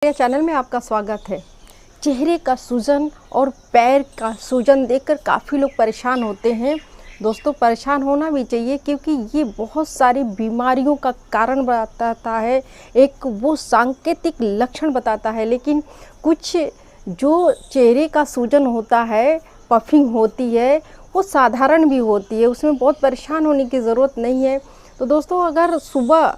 मेरे चैनल में आपका स्वागत है। चेहरे का सूजन और पैर का सूजन देखकर काफ़ी लोग परेशान होते हैं। दोस्तों, परेशान होना भी चाहिए क्योंकि ये बहुत सारी बीमारियों का कारण बताता है, एक वो सांकेतिक लक्षण बताता है। लेकिन कुछ जो चेहरे का सूजन होता है, पफिंग होती है, वो साधारण भी होती है, उसमें बहुत परेशान होने की ज़रूरत नहीं है। तो दोस्तों, अगर सुबह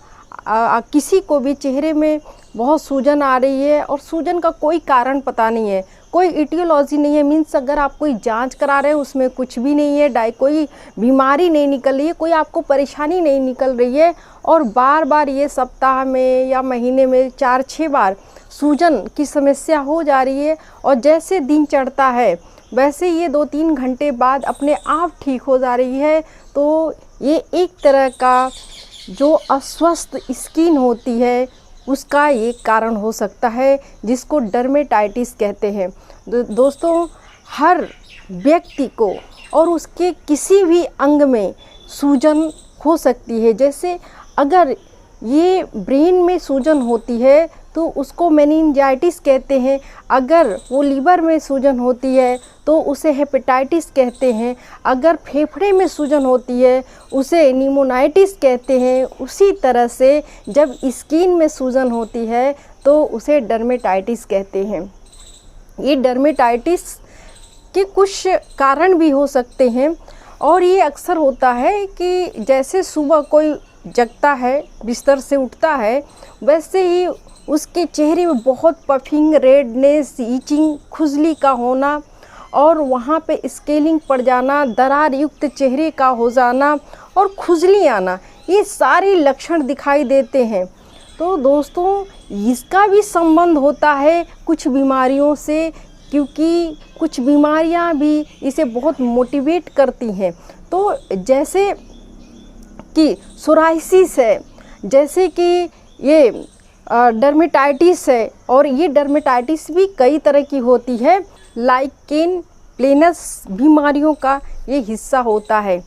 किसी को भी चेहरे में बहुत सूजन आ रही है और सूजन का कोई कारण पता नहीं है, कोई इटियोलॉजी नहीं है, मीन्स अगर आप कोई जांच करा रहे हैं उसमें कुछ भी नहीं है, कोई बीमारी नहीं निकल रही है, कोई आपको परेशानी नहीं निकल रही है और बार बार ये सप्ताह में या महीने में 4-6 बार सूजन की समस्या हो जा रही है और जैसे दिन चढ़ता है वैसे ये 2-3 घंटे बाद अपने आप ठीक हो जा रही है, तो ये एक तरह का जो अस्वस्थ स्किन होती है उसका ये कारण हो सकता है, जिसको डर्मेटाइटिस कहते हैं। दोस्तों, हर व्यक्ति को और उसके किसी भी अंग में सूजन हो सकती है। जैसे अगर ये ब्रेन में सूजन होती है तो उसको मेनिंजाइटिस कहते हैं, अगर वो लीवर में सूजन होती है तो उसे हेपेटाइटिस कहते हैं, अगर फेफड़े में सूजन होती है उसे निमोनाइटिस कहते हैं। उसी तरह से जब स्किन में सूजन होती है तो उसे डर्मेटाइटिस कहते हैं। ये डर्मेटाइटिस के कुछ कारण भी हो सकते हैं और ये अक्सर होता है कि जैसे सुबह कोई जगता है, बिस्तर से उठता है, वैसे ही उसके चेहरे में बहुत पफिंग, रेडनेस, ईचिंग, खुजली का होना और वहाँ पे स्केलिंग पड़ जाना, दरार युक्त चेहरे का हो जाना और खुजली आना, ये सारे लक्षण दिखाई देते हैं। तो दोस्तों, इसका भी संबंध होता है कुछ बीमारियों से, क्योंकि कुछ बीमारियाँ भी इसे बहुत मोटिवेट करती हैं। तो जैसे कि सोराइसिस है, जैसे कि ये डर्मेटाइटिस है, और ये डर्मेटाइटिस भी कई तरह की होती है, लाइकेन प्लेनस बीमारियों का ये हिस्सा होता है।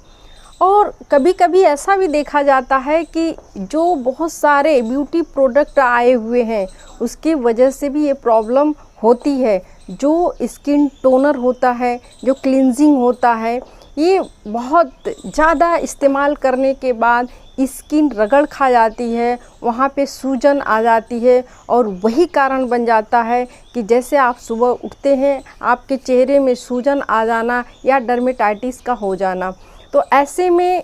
और कभी कभी ऐसा भी देखा जाता है कि जो बहुत सारे ब्यूटी प्रोडक्ट आए हुए हैं उसकी वजह से भी ये प्रॉब्लम होती है। जो स्किन टोनर होता है, जो क्लिनजिंग होता है, ये बहुत ज़्यादा इस्तेमाल करने के बाद स्किन रगड़ खा जाती है, वहाँ पे सूजन आ जाती है और वही कारण बन जाता है कि जैसे आप सुबह उठते हैं आपके चेहरे में सूजन आ जाना या डर्मेटाइटिस का हो जाना। तो ऐसे में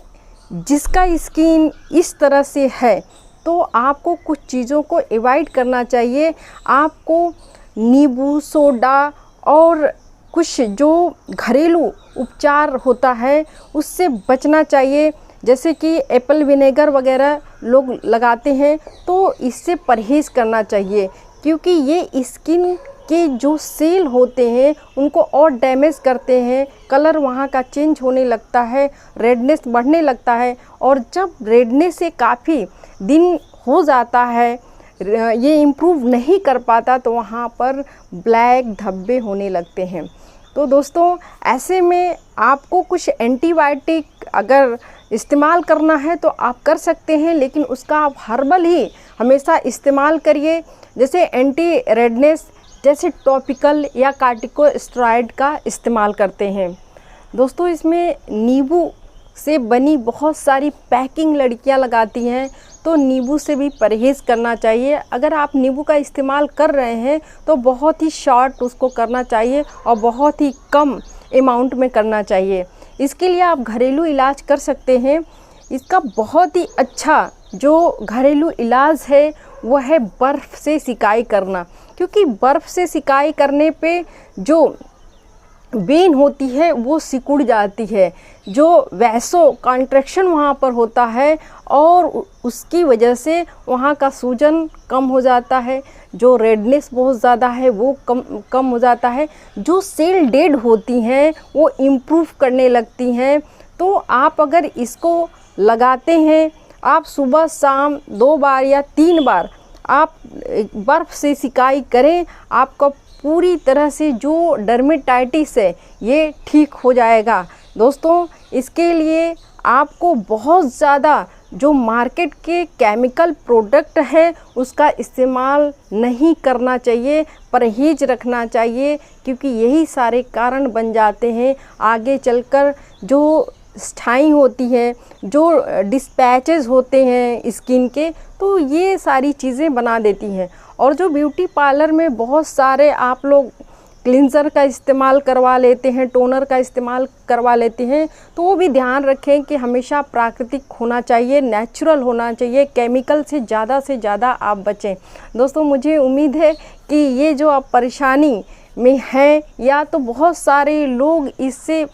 जिसका स्किन इस तरह से है तो आपको कुछ चीज़ों को अवॉइड करना चाहिए। आपको नींबू, सोडा और कुछ जो घरेलू उपचार होता है उससे बचना चाहिए। जैसे कि एप्पल विनेगर वगैरह लोग लगाते हैं, तो इससे परहेज़ करना चाहिए, क्योंकि ये स्किन के जो सेल होते हैं उनको और डैमेज करते हैं, कलर वहाँ का चेंज होने लगता है, रेडनेस बढ़ने लगता है और जब रेडनेस से काफ़ी दिन हो जाता है, ये इम्प्रूव नहीं कर पाता, तो वहाँ पर ब्लैक धब्बे होने लगते हैं। तो दोस्तों, ऐसे में आपको कुछ एंटीबायोटिक अगर इस्तेमाल करना है तो आप कर सकते हैं, लेकिन उसका आप हर्बल ही हमेशा इस्तेमाल करिए। जैसे एंटी रेडनेस, जैसे टॉपिकल या कार्टिकोस्टेरॉइड का इस्तेमाल करते हैं। दोस्तों, इसमें नींबू से बनी बहुत सारी पैकिंग लड़कियां लगाती हैं, तो नींबू से भी परहेज़ करना चाहिए। अगर आप नींबू का इस्तेमाल कर रहे हैं तो बहुत ही शॉर्ट उसको करना चाहिए और बहुत ही कम अमाउंट में करना चाहिए। इसके लिए आप घरेलू इलाज कर सकते हैं। इसका बहुत ही अच्छा जो घरेलू इलाज है वो है बर्फ़ से सिकाई करना, क्योंकि बर्फ़ से सिकाई करने पे जो वेन होती है वो सिकुड़ जाती है, जो वैसो कॉन्ट्रैक्शन वहाँ पर होता है और उसकी वजह से वहाँ का सूजन कम हो जाता है, जो रेडनेस बहुत ज़्यादा है वो कम हो जाता है, जो सेल डेड होती हैं वो इम्प्रूव करने लगती हैं। तो आप अगर इसको लगाते हैं, आप सुबह शाम 2 बार या 3 बार आप बर्फ़ से सिकाई करें, आपका पूरी तरह से जो डर्मेटाइटिस है ये ठीक हो जाएगा। दोस्तों, इसके लिए आपको बहुत ज़्यादा जो मार्केट के केमिकल प्रोडक्ट है उसका इस्तेमाल नहीं करना चाहिए, परहेज रखना चाहिए, क्योंकि यही सारे कारण बन जाते हैं आगे चलकर जो स्थाई होती है, जो डिस्पैचेस होते हैं स्किन के, तो ये सारी चीज़ें बना देती हैं। और जो ब्यूटी पार्लर में बहुत सारे आप लोग क्लिंजर का इस्तेमाल करवा लेते हैं, टोनर का इस्तेमाल करवा लेते हैं, तो वो भी ध्यान रखें कि हमेशा प्राकृतिक होना चाहिए, नेचुरल होना चाहिए, केमिकल से ज़्यादा आप बचें। दोस्तों मुझे उम्मीद है कि ये जो आप परेशानी में हैं या तो बहुत सारे लोग इससे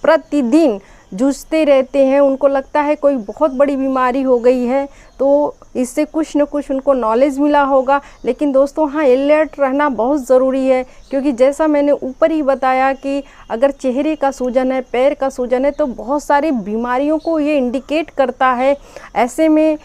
प्रतिदिन जूझते रहते हैं, उनको लगता है कोई बहुत बड़ी बीमारी हो गई है, तो इससे कुछ न कुछ उनको नॉलेज मिला होगा। लेकिन दोस्तों हाँ, अलर्ट रहना बहुत ज़रूरी है, क्योंकि जैसा मैंने ऊपर ही बताया कि अगर चेहरे का सूजन है, पैर का सूजन है, तो बहुत सारी बीमारियों को ये इंडिकेट करता है। ऐसे में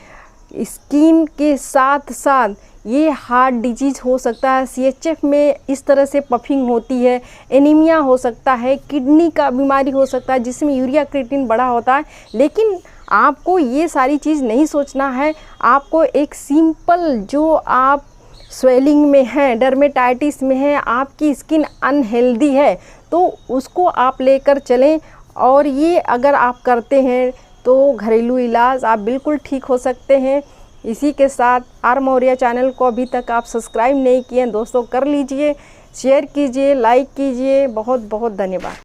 स्किन के साथ साथ ये हार्ट डिजीज़ हो सकता है, CHF में इस तरह से पफिंग होती है, एनीमिया हो सकता है, किडनी का बीमारी हो सकता है जिसमें यूरिया क्रिएटिनिन बढ़ा होता है। लेकिन आपको ये सारी चीज़ नहीं सोचना है, आपको एक सिंपल जो आप स्वेलिंग में हैं, डर्मेटाइटिस में हैं, आपकी स्किन अनहेल्दी है, तो उसको आप लेकर चलें। और ये अगर आप करते हैं तो घरेलू इलाज आप बिल्कुल ठीक हो सकते हैं। इसी के साथ आर मौर्या चैनल को अभी तक आप सब्सक्राइब नहीं किए हैं दोस्तों, कर लीजिए, शेयर कीजिए, लाइक कीजिए। बहुत बहुत धन्यवाद।